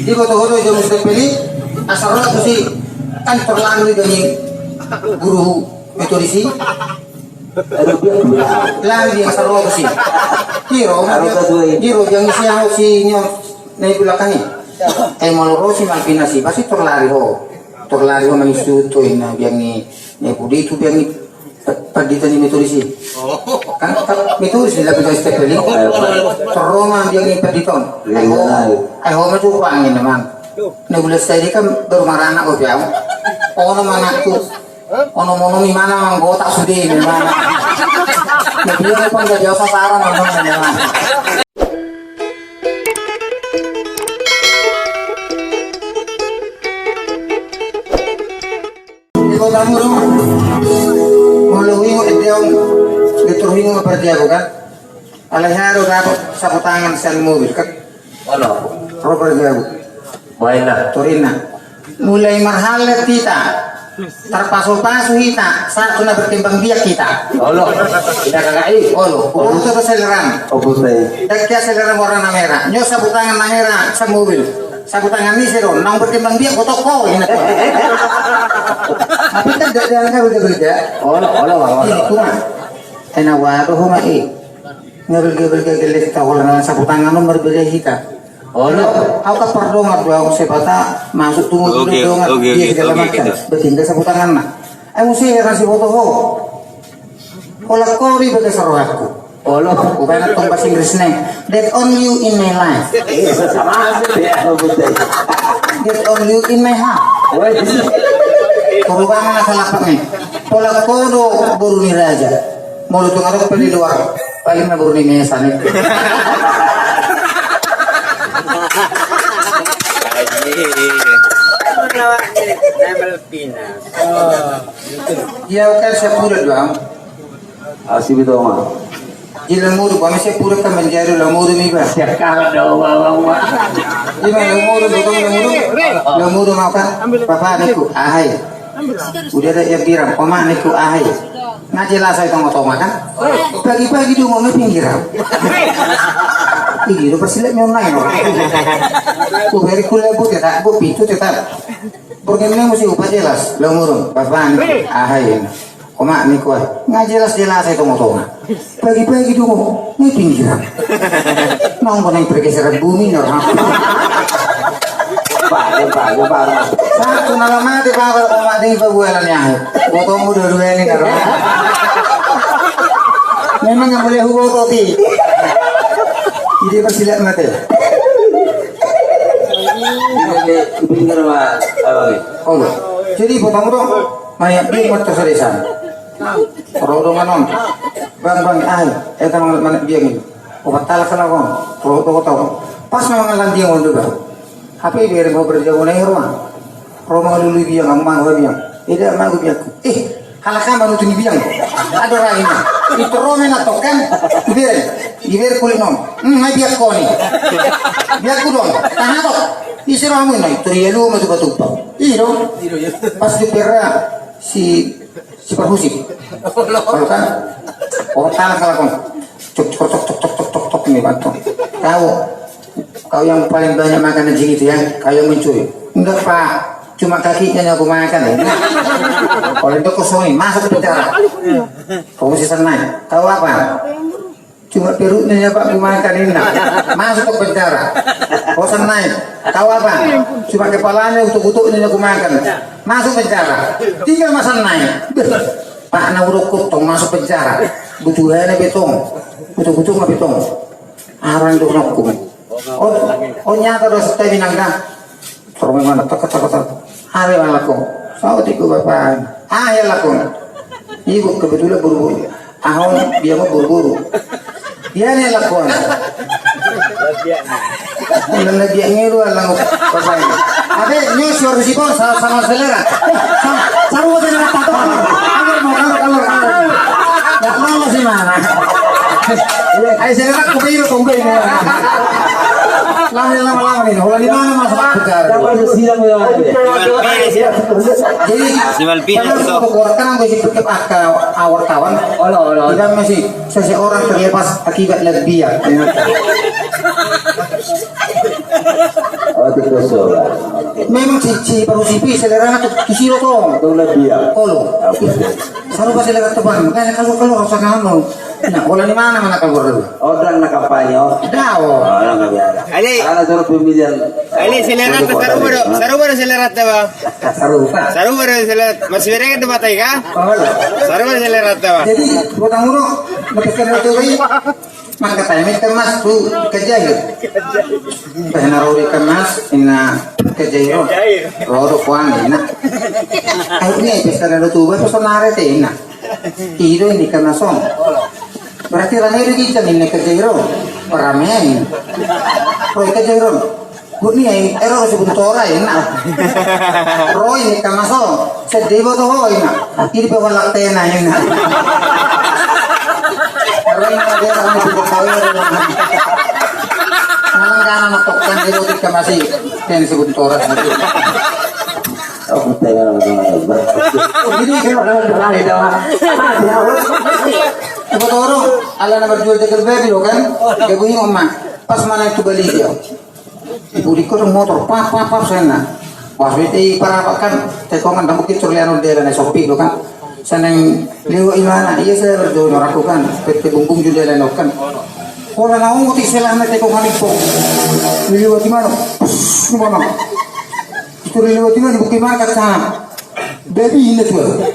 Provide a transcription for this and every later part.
Di foto-foto itu mesti pilih asal lo sih kan terlalu dari guru metodisi. Lagi asal lo sih. Hero yang isinya si nyor naik belakangnya. Malu si malpinasi pasti terlari mengistu tuh ini biang ni pudi itu biang ni pagditan ni metodisi. Kan metodisi dapat kita step pilih. Teroma biang ni pagditon. Ayo macam angin naman. Nabulas tadi kan baru marah anak ko piao. Ono mana tu? Ono mi mana manggota sudi ni mana? Nabiyan pang gajaw sa saran naman naman. Ikaw tamu ro. Maluwi mo ideong gituhin mo perdiago kan? Alaharo dapat sa patangan sa mobil kan? Ano? Proper diago. Baiklah, Torina. Mulai marhalat kita, terpasu-pasu kita, satu na bertimbang biak kita. Olo, kita kagai. Olo, urus itu seleran. Dekat seleran warna merah. Nyo sabutangan merah sa mobil. Sabutangan ni sero, nang bertimbang biak kotok ko. Tapi kan jalan kan berbeda. Olo. Ini kuma. Enawa to huma Ngerbel-gebel gelis tahu lah sabutangan nomor berbeda kita. Aku perdongat bahwa sepata masuk tunggu perdongat dia segala macam bertinggal sabutangan nak. Aku sih kasih foto ho. Olah kori bagai sarohaku. Bukan tong bahasa Inggris neng. That only you in my life. That only you in my heart. Perubahan salah pakai. Olah kodo baru ni raja. Mau lu tunggu apa di luar? Paling na baru ni mesan itu. Dia kan sepuluh doang. Asih itu mah. Di lemur, kami sepuluh kan menjadi lemur ni bah. Ya kalau doa. Di mana lemur makan. Papa niku ahai. Udah ada yang bilang, oma niku ahai. Ngaji lah saya tengok makan. Pagi-pagi dia mau pinggiran. Ini pasti lihat nyonai no. Ku beri kuliah bu tetap, bu pintu tetap. Programnya mesti upah jelas. Lemurung, bapak ni, ahai. Koma ni kuah. Nggak jelas saya tengok. Pagi-pagi dia mau pinggiran. Nongko yang pergeseran bumi no. Pak. Satu malam mati pak koma di pabualan yang. Fotomu dua-dua ini karo. Memang nggak boleh hubung toti. Jadi persilat mati. Jadi potong dong. Mayat di motor serisan. Rodong anon. Bang eta mana dia ni. Obat talak kalau Rodong. Pas memang lanti yang dulu. Apa biar mau berjauh naik rumah. Rumah lulu biang amang biang. Tidak mau biang. Halakan baru tu biang. Ada lainnya. Itu romen atau kan? Biar kulit nom. Mai biar kau ni. Biar ku dong. Tahan kok. Isi ramu ni. Terialu macam batu. Iro. Pas di pera si perhusik. Kalau kan. Orang kalau kan. Cok ni batu. Kau yang paling banyak makan anjing itu ya. Kau yang mencuri. Enggak pak. Cuma kakinya yang aku makan. Kalau itu kosongin, masuk ke penjara. Kamu sih senang. Tahu apa? Cuma perutnya pak aku makan ini. Masuk ke penjara. Kau senang. Tahu apa? Cuma kepalanya utuk-utuknya aku makan. Masuk penjara. Tinggal masa naik. Pak Naurukut tong masuk penjara. Butuhannya betong. Butuh-butuh nggak betong. Arang itu kena hukuman. Oh nyata dosa saya binang dah. Terus mana tak. Hari laku, sautiku bapak. Ya laku. Ibu kebetulan buru-buru. Ahon dia mau buru-buru. Dia ni lakuan. Lalu dia ngeru alang bapak ini. Abe ni suara si pon sama selera. Saru aja nak tato. Agar mau kalau. Tak mau sih mana. Ayo selera kubiru tunggu ini. Lama-lama nih, kalau di mana masuk penjara? Si Malpina itu. Kan aku sih tetap wartawan. Tidak masih seseorang terlepas akibat lesbian. Tikus so. Memang si paru sipi selera na kisiro to. Itong nabiya. Kolo. Saru ba selera to ba? Kaya kalau sa kanano. Na wala ni mana man nakagoro. Orang na kampanya. Dao. Orang kabiara. Ali. Ala dulu pemilihan. Ali selerat saru baru selerat ba? Saru pa. Saru baru selerat. Masih bere ka batay ka? Wala. Saru baru selerat ba? Jadi botang ulo napaskan to bai. Man katay may kamas tu kajay. Pahinarori kamas ina kajay ro. Roro kuan ina. Ay ni peskan to bai personare te ina. Tiro ini kamasong. Berarti ranero kita nih kejero, ramen. Roy kejero, gue nih error sebentar ya nak. Roy ini kamaso, sedih tuh hoy nak. Ini bawa laktena ini nak. Roy ini dia orang sebentar ya. Malang karena notokkan di roti kamasi yang sebentar. Oh, tengah nama. Jadi kalau ada itu Toro, ala na berjual jagal baby kan? Gagawin mo man. Pas mana itu balik dia. Ibu di kurang motor, pap sana. Wah, itu para kan, tekongan dan bukit curlian udah na sopi kan. Sanang liwa imana, iya saya berjual orang kan. PT bumbung juga dan kan. Kalau naung uti selama tekongan itu, liwa di mana? Gimana? Itu liwa di mana? Bukit mana kata? Baby ini tuh.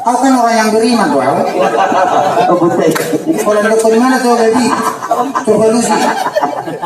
Aku kan orang yang beriman tuh, Oh, betul. kalau ada mana tuh baby, tervalusi,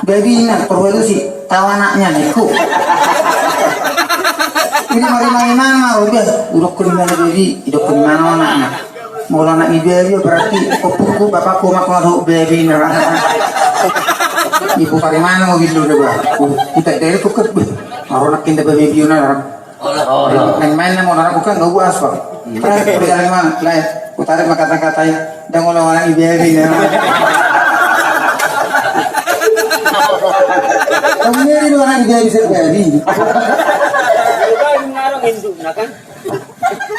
baby ini tervalusi, tahu anaknya niku. Ini mari mana, udah ke mana baby, hidup ke mana anaknya. Mau anak ibu baby berarti opuku bapakku makan baby neraka. Ibu dari mana mau bilang juga, kita dari tuh orang nak kinda baby neraka. Main-main mau orang bukan nggak buas pak. Perjalanan mana? Lain. Utarik kata-katanya. Dan orang IBM ini. Kamu ini orang IBM bisa jadi.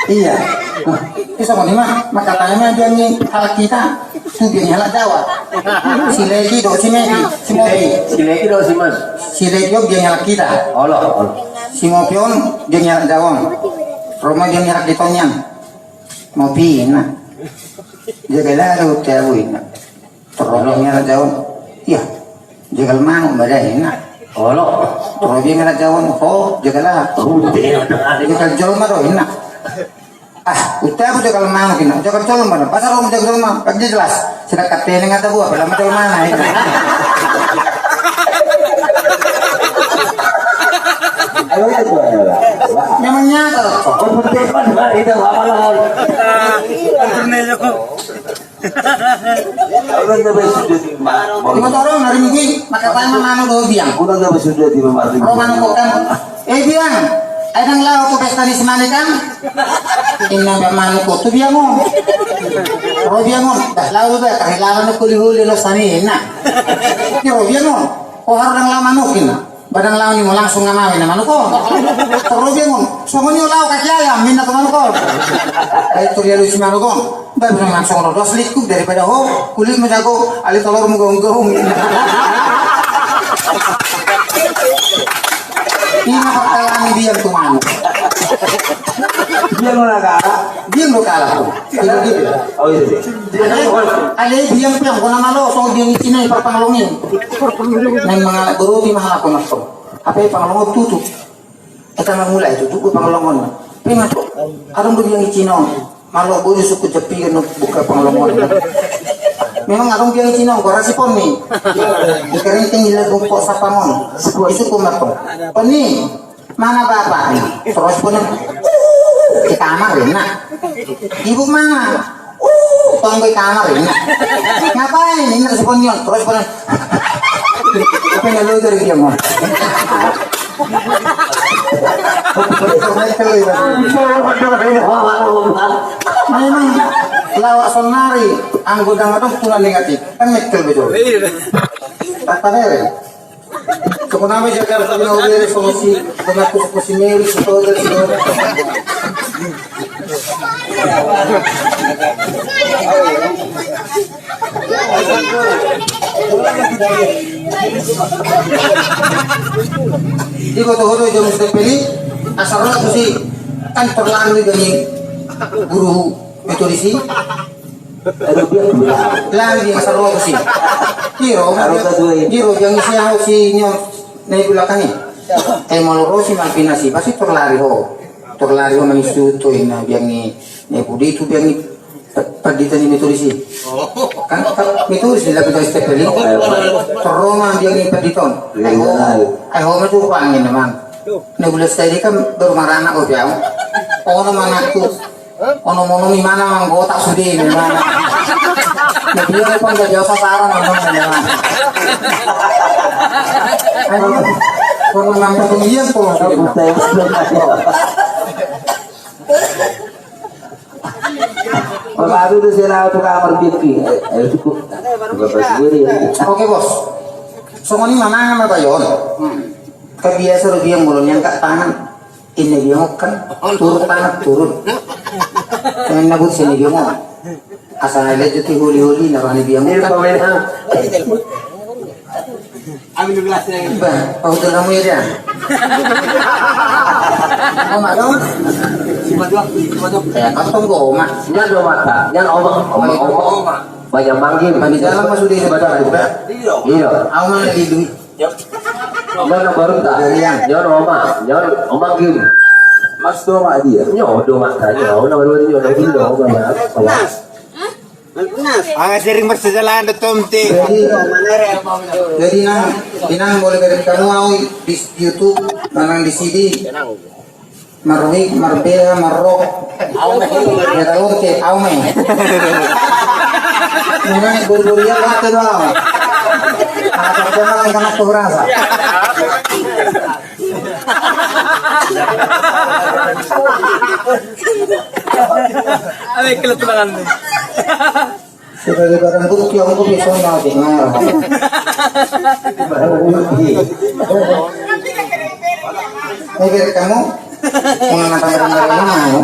Iya. Itu sama ni mah. Maka tanya dia ni hal kita. Tu dia hal Jawa. Si lagi do si Meki. Si Mopi. Sileki do si Mas. Si lagi dia hal kita. Allah. Si Mopion dia hal Jawa. Roma dia hal di Tonyang. Mopi na. Jaga lalu cewek na. Terus dia hal Jawa. Iya. Jaga mang badai na. Allah. Terus dia hal Jawa. Oh jaga lah. Jaga Jawa mah doh na. Ah, udah aku jaga mang kina. Jaga Jawa mana? Pasar orang jaga Jawa mah. Pagi jelas. Sudah katanya nggak tahu apa. Lama Jawa mana ini. Ayo itu adalah. Memang nyata. Oh, betul kan? Itu apa? Orang dah bersudah di mana? Lima orang dari minggu maka tanya mana do biang. Orang dah bersudah di mana? Romano kok kan. Biang. Ayang lao ko pesta ni semane kan. Inna ba manu ko tu biang mo. Ro biang mo. Dah lao ba kahilangan ko huli lo sani na. Ni ro biang mo. O harang lao manukin. Badang lao ni mo langsung ngamawin na manu ko. Ro biang mo. So mo ni lao ka kaya minna ko manu ko. Ay to ya lu si manu ko. Ba bisa langsung ro dos liku daripada ho kulit mo jago ali telur mo gong-gong. Ini makakalami dia tuh manu. Dia mana kah? Dia lo kalah tuh. Tidak gitu. Oh iya. Ada biang piang kau nama lo soal biang Cina yang perpanglongin. Neng mengalak guru di mahal aku nak apa yang panglong tutup. Kita memulai itu tuh panglongon. Prima tuh. Arung biang Cina. Malu guru suku jepi kan buka panglongon. Memang arung biang Cina gua rasi pon nih. Dikering tinggi lagu kok sapamon. Isu kumato. Poni mana bapak? Terus pun di kamar enak. Ibu mana? Tunggu di kamar enak. Ngapain? Ini responnya. Terus pun apa yang lalu dari dia mau? Memang lawak sonari anggota itu punya negatif kan mekel betul. Tak ada. Kemudian Jakarta punya udah solusi dengan kursi meri sekolah sekolah. Di foto-foto jam step ini asal lo sih kan terlalu dari guru metodisi Aduh biar bilang. lagi asal lo sih kiro yang saya si nyon naik belakangnya mau sih malpinasi pasti terlari ho manistu to ina biang ni budi itu biang ni pagi tadi metodisi kan metodisi dilakukan step ini teroma biang ni paditon ayo macam pangin naman nebulas tadi kan baru marana ko biang ono manakku ono mi mana mang gotak sudi ni mana dia pun gak jawab sasaran naman kalau nampak kemudian tuh Bapak itu saya tuh kamar bikin, ayo cukup. Bapak sendiri. Oke bos, semua ini mana nama bayon? Kebiasa dia mulun yang kak tangan, ini dia mau kan turun tangan turun. Jangan nabut sini dia mau. Asal ada jadi huli narani dia mau kan. Amin dulu lagi. Bah, kau tuh kamu ya? Oh mak dong. Ya, katong go mak. Yan do mata, yan omong. Banyak manggil. Di dalam masuk di sebelah juga. Iya. Aku mana di duit? Yan baru tak. Yan omong gim. Mas do mak dia. Nyo do mata, nyo baru nyo do Ah, sering bersejalan di Tomti. Jadi inang boleh dari kamu mau di YouTube, manang di CD, Marwik, Marbea, Marok, ya tahu ke Aume. Memang buru-burunya kata doang. Apa jangan karena tuh rasa. Ay, kelutulangan nih. Sebagai barang bukti aku bisa dengar. Biar kamu mengenai barang-barang mau.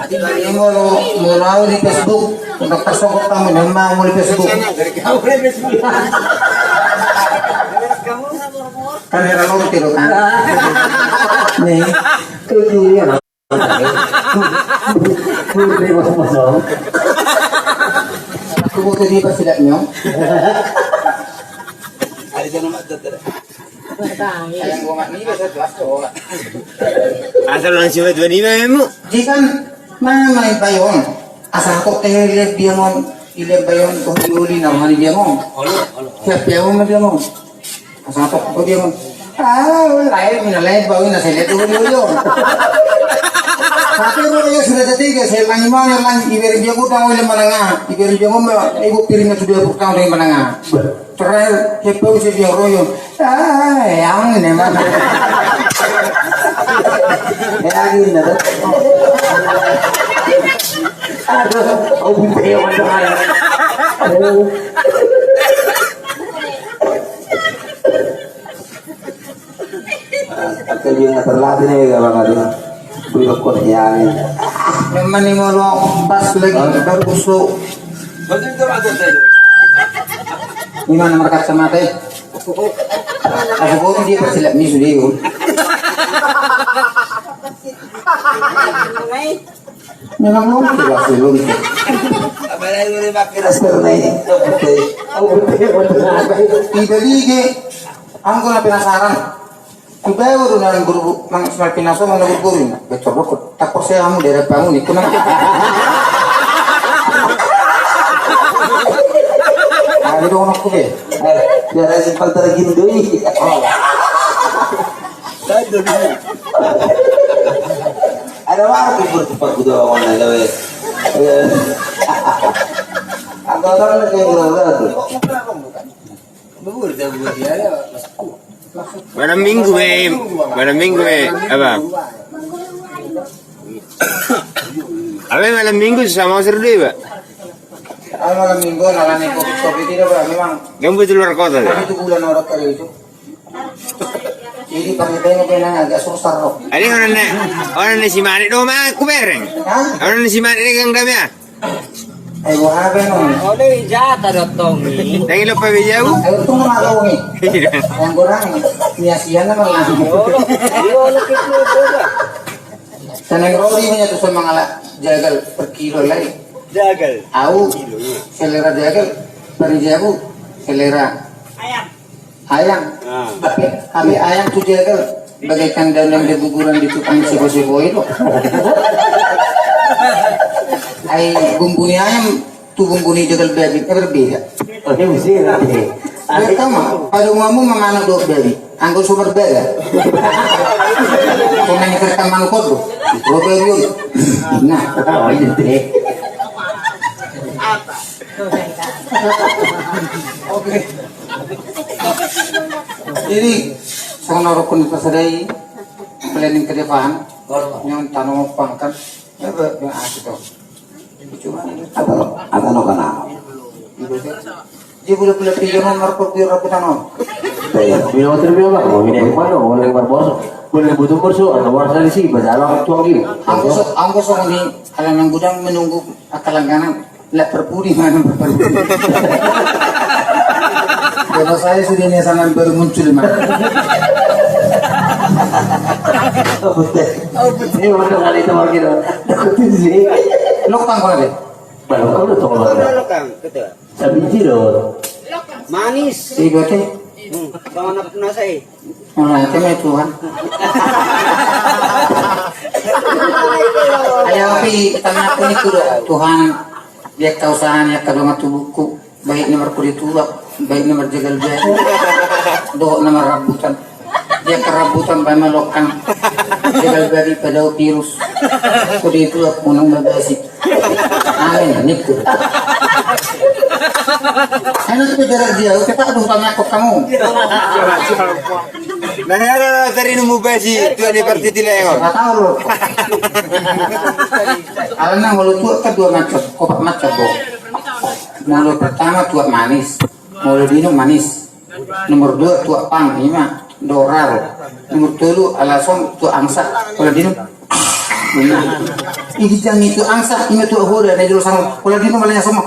Ini mau di Facebook untuk tersokok kamu dan mau di Facebook. Kan era lo tiro kan. Nih, Kemudian. aku butuh di persidaknya. Sayang gua mak ni biasa kelas tuh. Asal lang siya dua ni mo. Jika mana main bayon, asal kok teh lihat dia mau lihat bayon kok diuli nama dia mau. Siap dia mau dia mau. Asal kok dia mau. Lain mina lain bayon nasi lihat diuli. Tapi orang sudah ketiga saya lagi mana lagi ibarat dia utang oleh menengah, ibarat dia mau ibu piringnya sudah utang dari menengah. Terakhir kepo sih dia royo. Yang ini mana? Ya gini nado. Aduh, oh binte mana? Kali yang terlatih nih bang Adi. Bulog ko yan. Naman ni mo pas lagi baru busuk. Di mana mereka sama teh? Aku kau dia persilap ni sudah yun. Memang belum tidak belum. Tidak lagi. Aku nak penasaran. Kuda baru nang guru nang semal pinaso mau nang guru. Betul betul. Takut saya kamu dari bangun itu nang. Ah, itu orang kuda. Biar simpel tergindui. Ada waktu bercepat kuda orang lain. Aku orang lagi berada tu. Malam minggu abang. Abang malam minggu sama seru deh, Pak. Malam minggu nalani kopi tidak memang. Kamu di luar kota deh. Itu bulan orang kali itu. Jadi pagkitay na agak susah loh. Ada orang na si Mani do ma kubereng. Hah? Orang na si Mani kang dami ah. Ay, wahabe nun. Oleh jata dotong ni. Tangi lo pa bijau. Ay, ito nga ako eh. Yang kurang, niya-siya naman lang. Yo laki tu juga. Tanang rodi mo niya to sa mga jagal per kilo lagi. Jagal. Au, selera jagal, parijabu, selera ayam. Kami ayam tuh jagal, bagaikan daun yang berguguran di tukang sebo-sebo itu. Ay, bumbuni ayam, tuh bumbuni jagal baby, berbeda. Oke mesti nanti. Dia tahu pada umumnya mana dua baby, anggur super beda. Kau nanya ke teman kau tuh, dua baby. Nah, Oh iya deh. oke. Jadi, saya narokun pasadai, planning ke depan, yang tanam pangkat, ya asik tuh. Cuma Atau no kana. dia boleh pijaman marco pira petano. Bino terbiyo ba? Mo minay pa no, wala yung barboso. Wala yung butong kurso, ano wala sa lisi, basalang tuwang gini. Angko so ni alam ng gudang menunggu akalangganan la perpuri mana perpuri. Kalau saya sudah ini sangat baru muncul mana. Ini wala kali ito mga gino. Nakutin sih. Lokang ko na deh. Balong ka ulit ako lang. Lokang, betul. Sabi jiro. Manis. Si berarti Kawan nak nasi. orang itu may Tuhan. Ayaw api tanya ko ni kuda Tuhan dia kausahan ya kadang tubuhku baik na marpuri tulak baik na marjagal dia do na marabutan dia kerabutan ba malokang jagal bari pada virus kudi itu aku nang mabasik amin niku ano to jarak dia kita aduh tanya ko kamu Nangyara tadi nemu basi tu ada parti tila yang. nggak tahu loh karena mulut tuh kan dua macam kopak macam boh mulut pertama tuak manis mulut minum manis nomor dua tuak pang ini mah dorar nomor telu alasan tuak angsa kalau minum ini jangan itu angsa ini tuak hoda dari dulu sama kalau minum malahnya semua